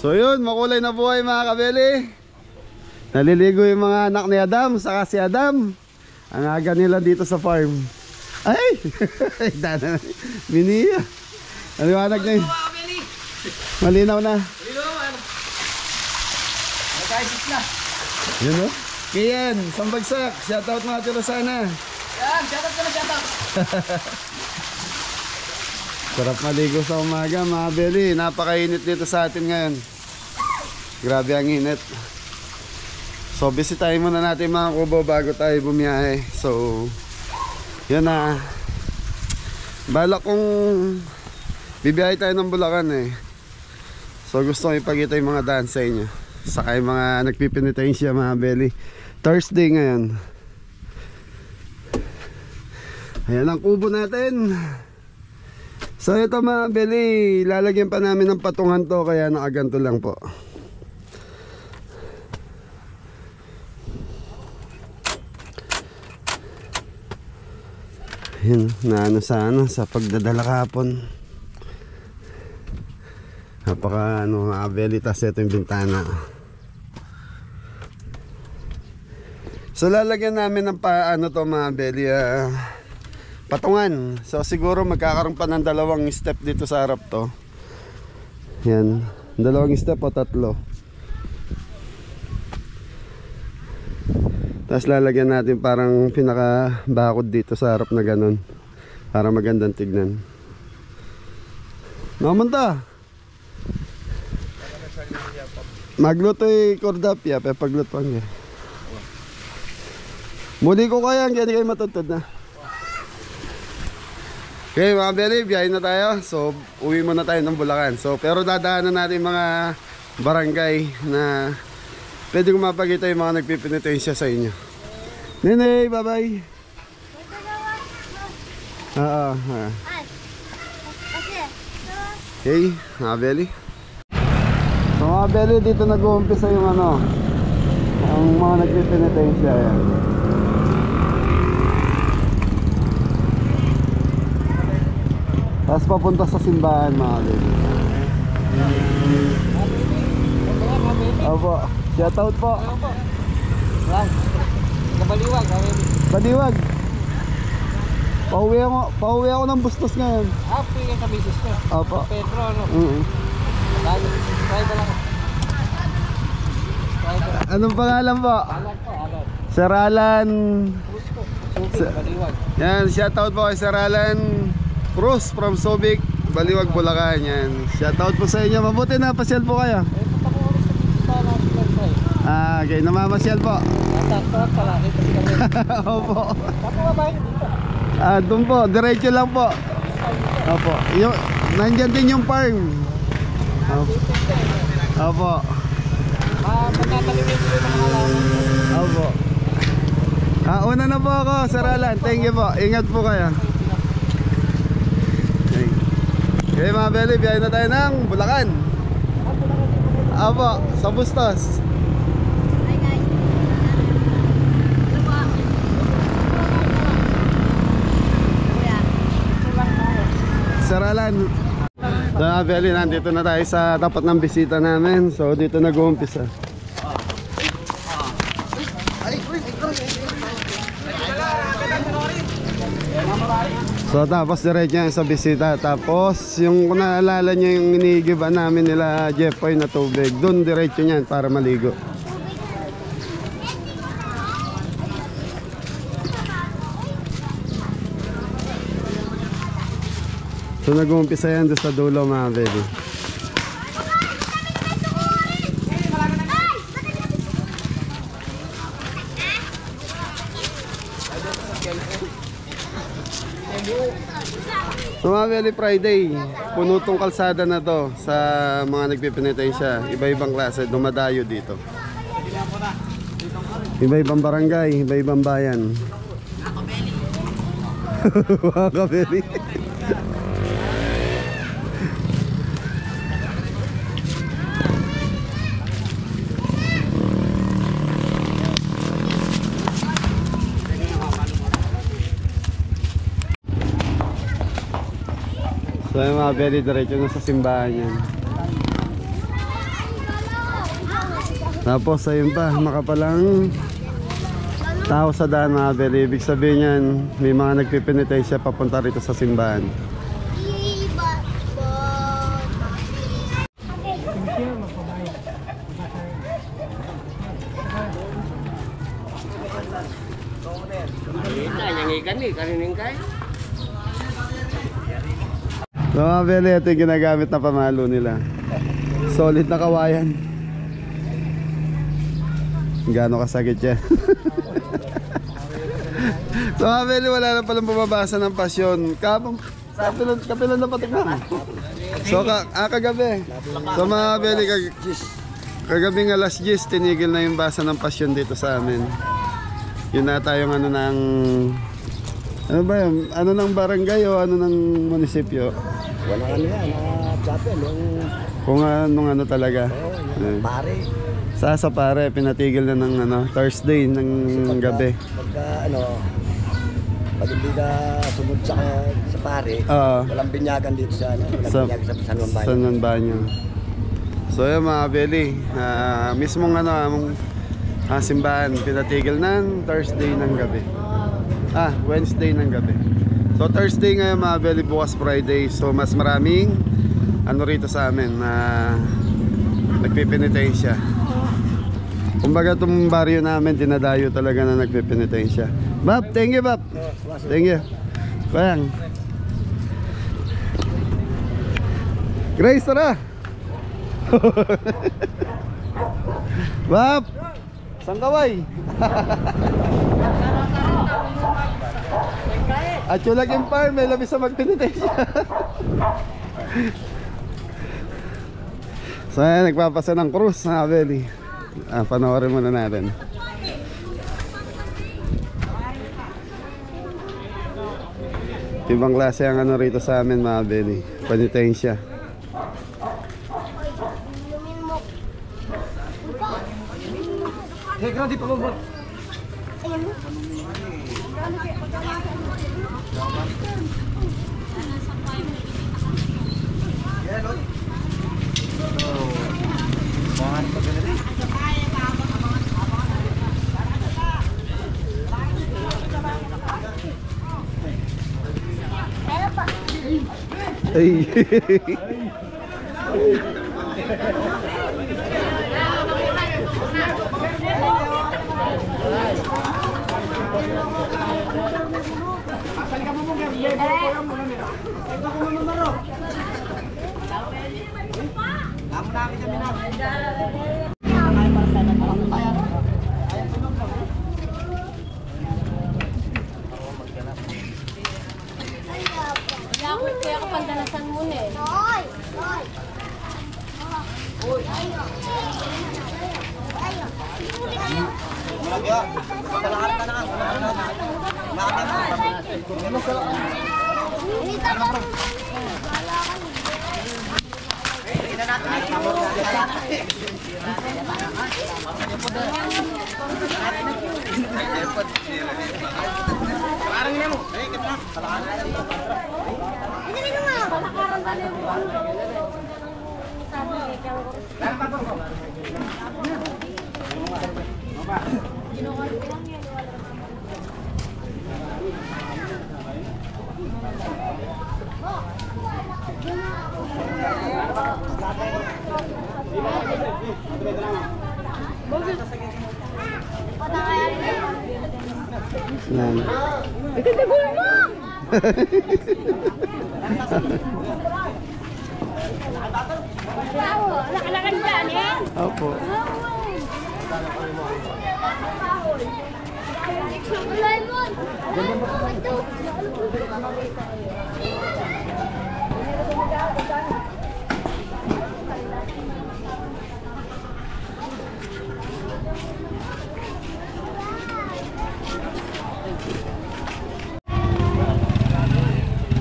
So yun, makulay na buhay mga kabeli. Naliligo yung mga anak ni Adam, saka si Adam. Ang aga nila dito sa farm. Ay! Miniya. Maliwanag na yun. Malinaw na. Nag-isis na. Yun o. Kian, Sambagsak. Shoutout mga Tirosana. Yan, shoutout ka na, shoutout. Sarap maligo sa umaga mga beli. Napakainit dito sa atin ngayon. Grabe ang init. So bisitahin muna natin mga kubo bago tayo bumiyahe. So yun na. Balak kong bibiyahe tayo ng Bulacan eh. So gusto kong ipakita yung mga daan sa inyo. Saka yung mga nagpipinitensya mga beli. Thursday ngayon. Ayan ang kubo natin. So ito mga beli, lalagyan pa namin ng patungan to, kaya nakaganto lang po. Ayan, naano sa pagdadala kahapon. Napaka mga beli, tas ito yung bintana. So lalagyan namin ng to mga beli, patungan. So siguro magkakaroon pa ng dalawang step dito sa harap to. Yan, dalawang step o tatlo. Tapos lalagyan natin parang pinaka bakod dito sa harap na ganun, para magandang tignan. Mamunta magluto'y kordapya pe paglutong eh. Muli ko kaya hindi kayo matutod na. Okay mga beli, biyahin na tayo. So uwi muna tayo ng Bulacan. So pero dadaanan natin mga barangay na pwede ko mapakita yung mga nagpipinitensya sa inyo. Nene, bye bye. Okay mga beli. So mga beli, dito nag-uumpisa yung ang mga nagpipinitensya. Yan. Tapos papunta sa simbahan mga beli. Opo, shoutout po. Baliwag. Baliwag. Pauwi ako ng Bustos ngayon. Pauwi ka sa business ko. Opo. Pedro, ano? Driver lang. Anong pangalan po? Alan po, Alan. Sir Alan. Baliwag. Yan, shoutout po kay Sir Alan Cruz from Subic, Baliwag, Bulacan. Yan, shoutout po sa inyo. Mabuti na pasyal po kayo. Okay, namamasyal po. Opo. Doon po, diretso lang po. Opo. Nandyan din yung farm. Opo. Opo. Una na po ako, Sir Alan. Thank you po. Ingat po kayo. Okay mga beli, biyahin na tayo ng Bulacan. Opo, sa Bustos. Sir Alan. So mga beli, nandito na tayo sa tapat ng bisita namin. So dito nag-uumpisa. So tapos diretso yan sa bisita. Tapos yung kung naalala nyo yung inigiba namin nila Jeffoy na tubig, doon diretso yan para maligo. So nag-uumpisa yan doon sa dulo mga baby. So mga Belly Friday, puno tong kalsada na to sa mga nagpipinitensya. Iba-ibang klase, dumadayo dito. Iba-ibang barangay, iba-ibang bayan. Mga Belly. So yung mga Belly, diretso na sa simbahan yan. Tapos ayun pa, makapalang tao sa daan mga beli. Ibig sabihin yan, may mga nagpipinitensya papunta rito sa simbahan. So mga beli, ito yung ginagamit na pamalo nila. Solid na kawayan. Gaano kasagit yan. So mga beli, wala na palang bumabasa ng pasyon. Kapilan na patignan. So kagabi. So mga beli, kagabing alas 10, tinigil na yung basa ng pasyon dito sa amin. Yun na tayong ano ng... Ano ba yun? Ano ng barangay o ano ng munisipyo? Walang ano yan, chapel, yung Kung anong ano talaga. pare. Sa pare, pinatigil na ng ano, Thursday ng gabi. Pagka ano, pag hindi ka sunod sa pare, Oo. walang binyagan dito sa ano, walang Sa- binyagan sa San Juan Bayan. San Juan Banyo. So yun mga beli, mismong ano, simbahan, pinatigil ng Thursday ng gabi. Wednesday ng gabi. So Thursday ngayon mga beli, bukas Friday. So mas maraming ano rito sa amin na nagpipinitensya. Kumbaga itong baryo namin, dinadayo talaga na nagpipinitensya. Bab, thank you Bab. Thank you. Bayang. Grace, tara. Bab, saan kaway? At yung laging farm, may labis sa magpinitensya. So ayan, nagpapasa ng krus na Abeli. Panoorin muna natin. Ibang klase ang ano rito sa amin mga Abeli, penitensya. Ay. Kaya kapag danasan muna eh. Yan. Nakalakad dyan eh. Opo. Lemon!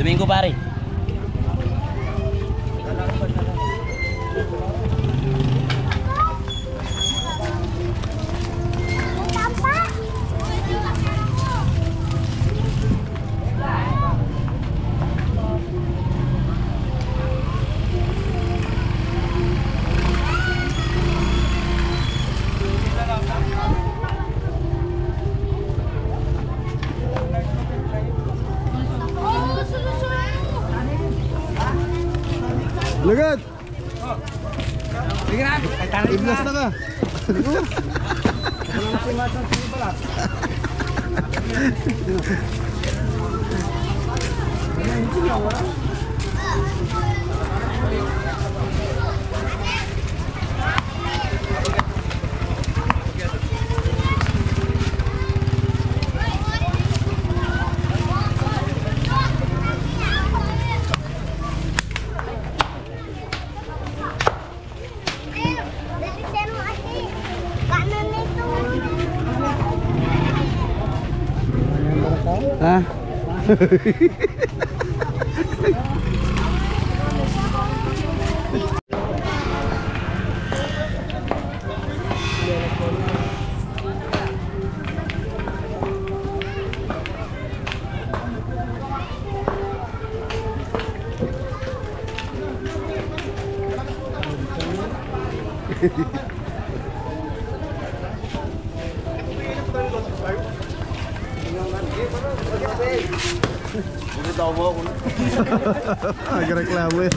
Domingo pare. Lagad! Sige na. Iblas na ka. Ha? Agak-reklamo ya.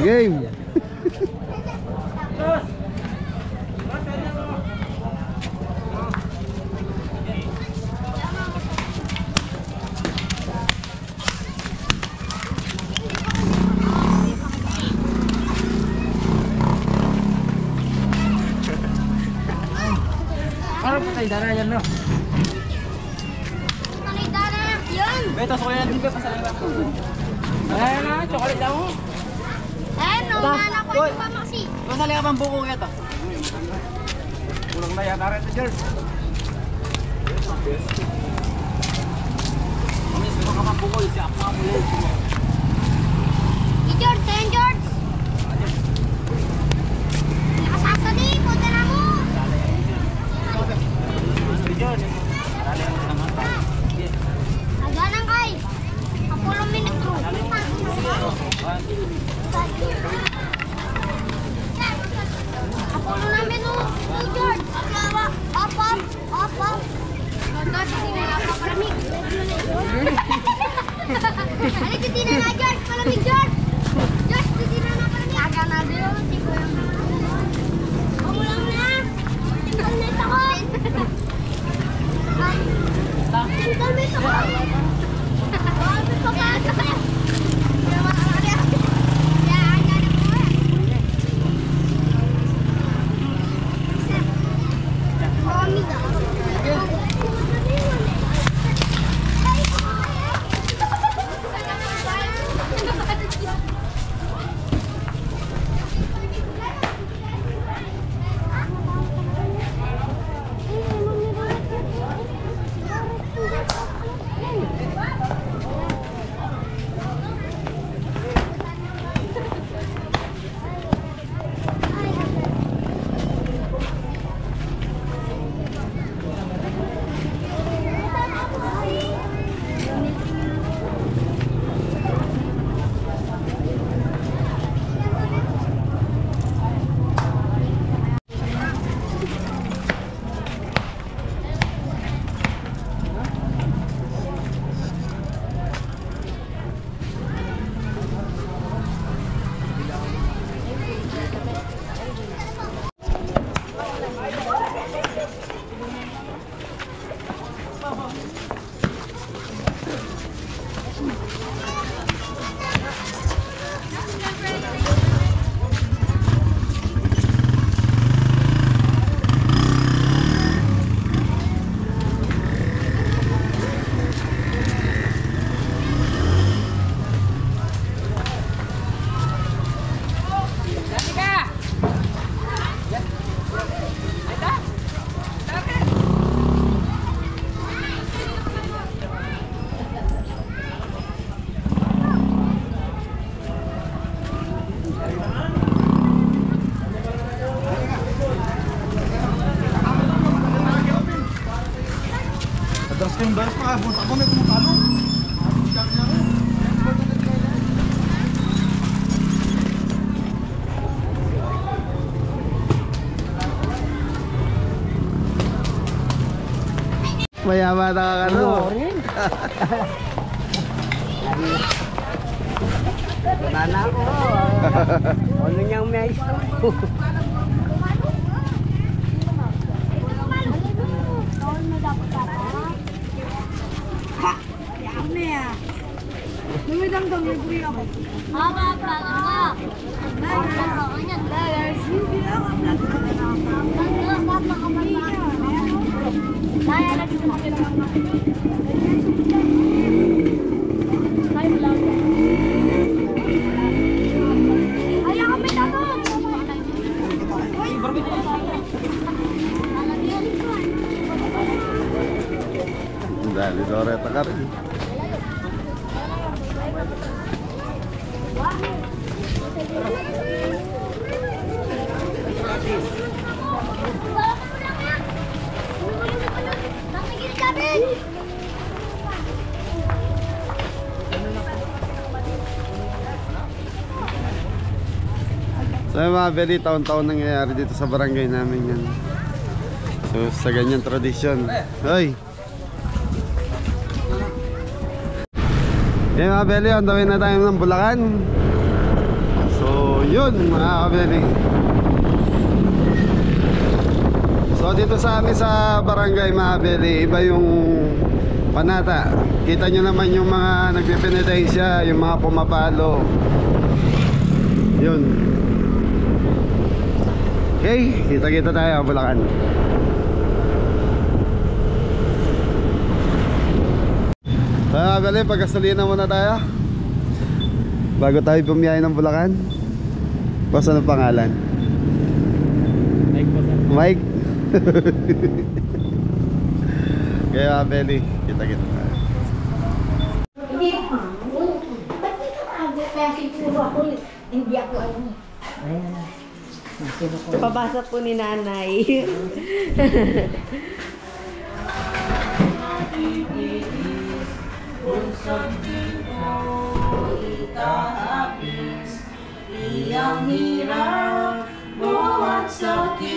Game. Parang patay darah yan, no? Panay darah yun. Beto, sukulay natin ba? Pasalang ba? Ay, na, chocolate daw. Eh, nung anak ko yung pamaksi. Masali ka pang buko ito. Kulang na yata rin ito, George. Kami, sino ka pang buko? Si Akma mo yun. George, St. George. Nakasasali, punta na mo. Si George. Marali ang naman. Naghanang kay. 10 minuto. Apolo namin no, George. Op. George, hindi na papalamig. Ano, hindi na George, palamig George. George, hindi yung beses makapunta ko, may kumutalo. Mayama na ka ano. Wala na ako. Ano niyang may isto? Ayaw kami tapos. Dali, Doreta ka rin. So yung mga beli, taon-taon nangyayari dito sa barangay namin yan. So sa ganyan tradisyon. Hoy! Yan mga beli, on the way na tayo ng Bulacan. So yun mga kabeli. So dito sa amin sa barangay mga beli, iba yung panata. Kita nyo naman yung mga nagpipinitensya, yung mga pumapalo. Yun. Okay, kita-kita tayo Bulacan. So mga beli, pagkasalina muna tayo bago tayo bumiyahe ng Bulacan. Boss, ano pangalan? Mike po sir. Mike. Kaya Beli, kita-kita tayo. Hindi ako alam. Pabasa po ni nanay. Iyang hirap, buhat sakit.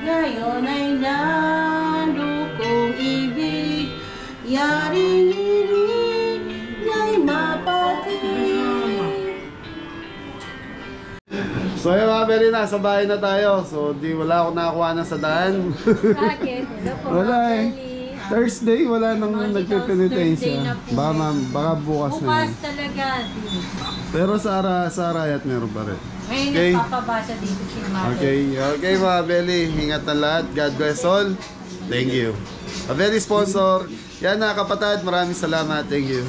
Ngayon ay nandukong ibig, yari-iri, nga'y mapatid. So yun mga Beli, nasa bahay na tayo. So wala akong nakakuha na sa daan. Bakit? Wala eh. Thursday, wala nang nagpipinitensya. Baka bukas na yun. Bukas talaga. Pero sa Arayat meron pa rin. Ngayon Okay. nagpapabasa dito si Mother. Okay mga Beli, ingat na lahat. God bless all. Thank you. A very sponsor. Yan na kapatid, maraming salamat. Thank you.